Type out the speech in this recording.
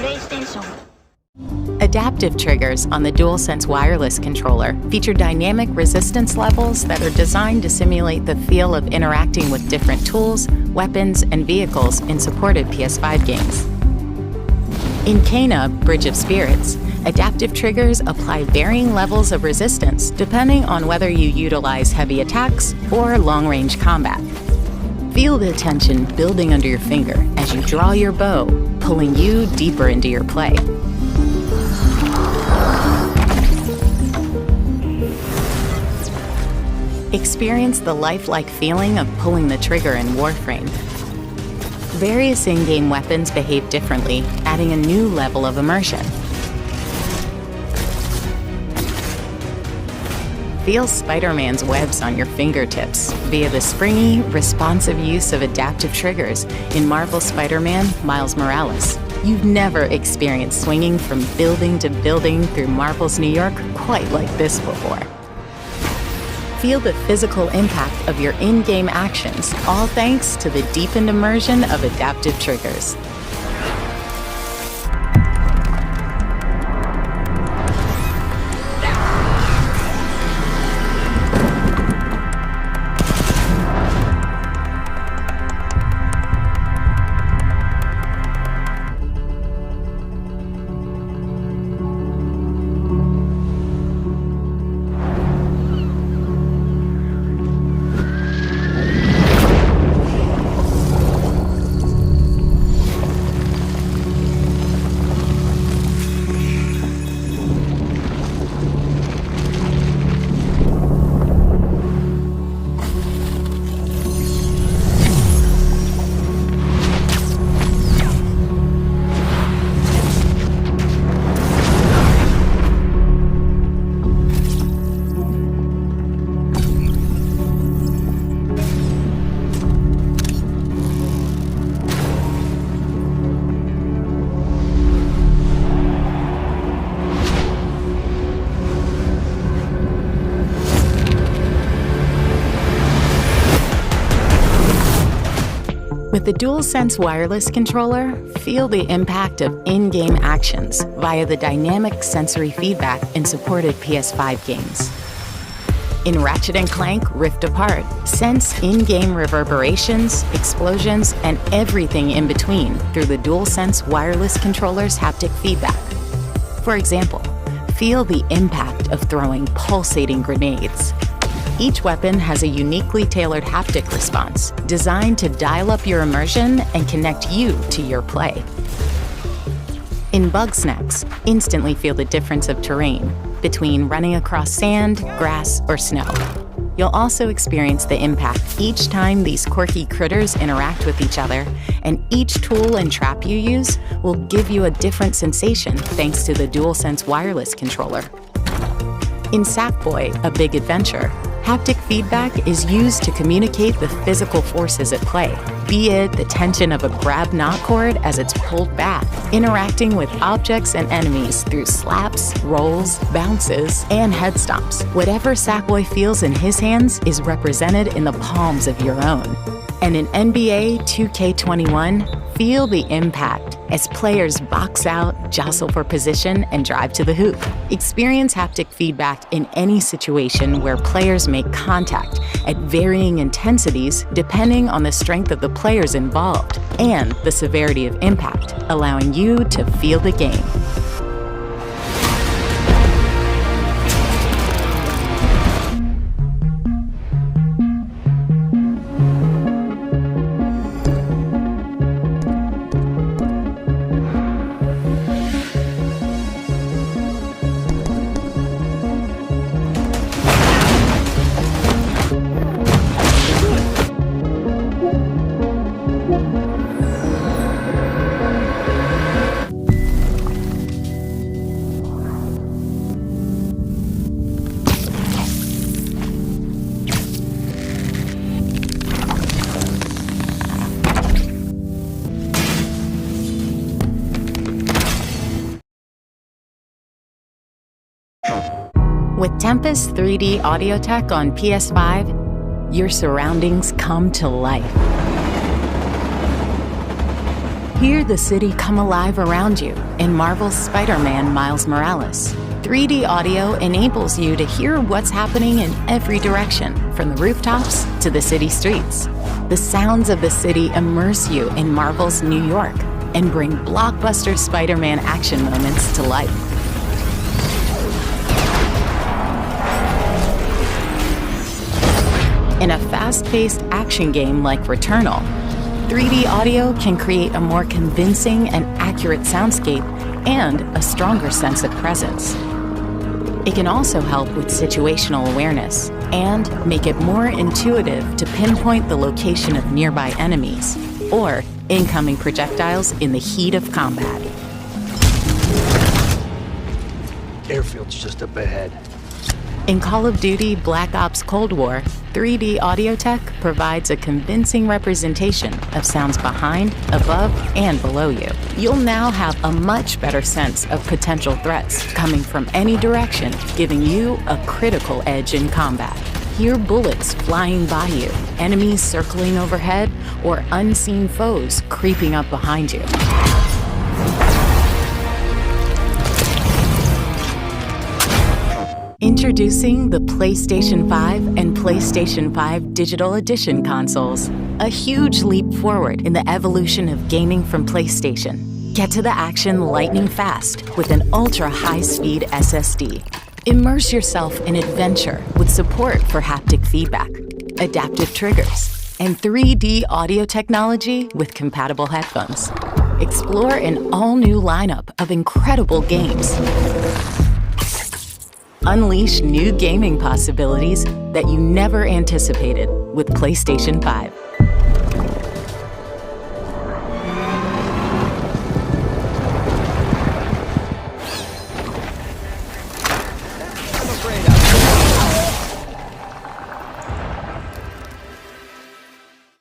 PlayStation. Adaptive triggers on the DualSense wireless controller feature dynamic resistance levels that are designed to simulate the feel of interacting with different tools, weapons, and vehicles in supported PS5 games. In Kena, Bridge of Spirits, adaptive triggers apply varying levels of resistance depending on whether you utilize heavy attacks or long-range combat. Feel the tension building under your finger as you draw your bow, pulling you deeper into your play. Experience the lifelike feeling of pulling the trigger in Warframe. Various in-game weapons behave differently, adding a new level of immersion. Feel Spider-Man's webs on your fingertips via the springy, responsive use of adaptive triggers in Marvel's Spider-Man Miles Morales. You've never experienced swinging from building to building through Marvel's New York quite like this before. Feel the physical impact of your in-game actions, all thanks to the deepened immersion of adaptive triggers. With the DualSense wireless controller, feel the impact of in-game actions via the dynamic sensory feedback in supported PS5 games. In Ratchet & Clank Rift Apart, sense in-game reverberations, explosions, and everything in between through the DualSense wireless controller's haptic feedback. For example, feel the impact of throwing pulsating grenades. Each weapon has a uniquely tailored haptic response designed to dial up your immersion and connect you to your play. In Bugsnax, instantly feel the difference of terrain between running across sand, grass, or snow. You'll also experience the impact each time these quirky critters interact with each other, and each tool and trap you use will give you a different sensation thanks to the DualSense wireless controller. In Sackboy: A Big Adventure, haptic feedback is used to communicate the physical forces at play, be it the tension of a grab knot cord as it's pulled back, interacting with objects and enemies through slaps, rolls, bounces, and head stomps. Whatever Sackboy feels in his hands is represented in the palms of your own. And in NBA 2K21, feel the impact as players box out, jostle for position, and drive to the hoop. Experience haptic feedback in any situation where players make contact at varying intensities depending on the strength of the players involved and the severity of impact, allowing you to feel the game. With Tempest 3D audio tech on PS5, your surroundings come to life. Hear the city come alive around you in Marvel's Spider-Man Miles Morales. 3D audio enables you to hear what's happening in every direction, from the rooftops to the city streets. The sounds of the city immerse you in Marvel's New York and bring blockbuster Spider-Man action moments to life. In a fast-paced action game like Returnal, 3D audio can create a more convincing and accurate soundscape and a stronger sense of presence. It can also help with situational awareness and make it more intuitive to pinpoint the location of nearby enemies or incoming projectiles in the heat of combat. Airfield's just up ahead. In Call of Duty Black Ops Cold War, 3D audio tech provides a convincing representation of sounds behind, above, and below you. You'll now have a much better sense of potential threats coming from any direction, giving you a critical edge in combat. Hear bullets flying by you, enemies circling overhead, or unseen foes creeping up behind you. Introducing the PlayStation 5 and PlayStation 5 Digital Edition consoles, a huge leap forward in the evolution of gaming from PlayStation. Get to the action lightning fast with an ultra-high-speed SSD. Immerse yourself in adventure with support for haptic feedback, adaptive triggers, and 3D audio technology with compatible headphones. Explore an all-new lineup of incredible games. Unleash new gaming possibilities that you never anticipated with PlayStation 5.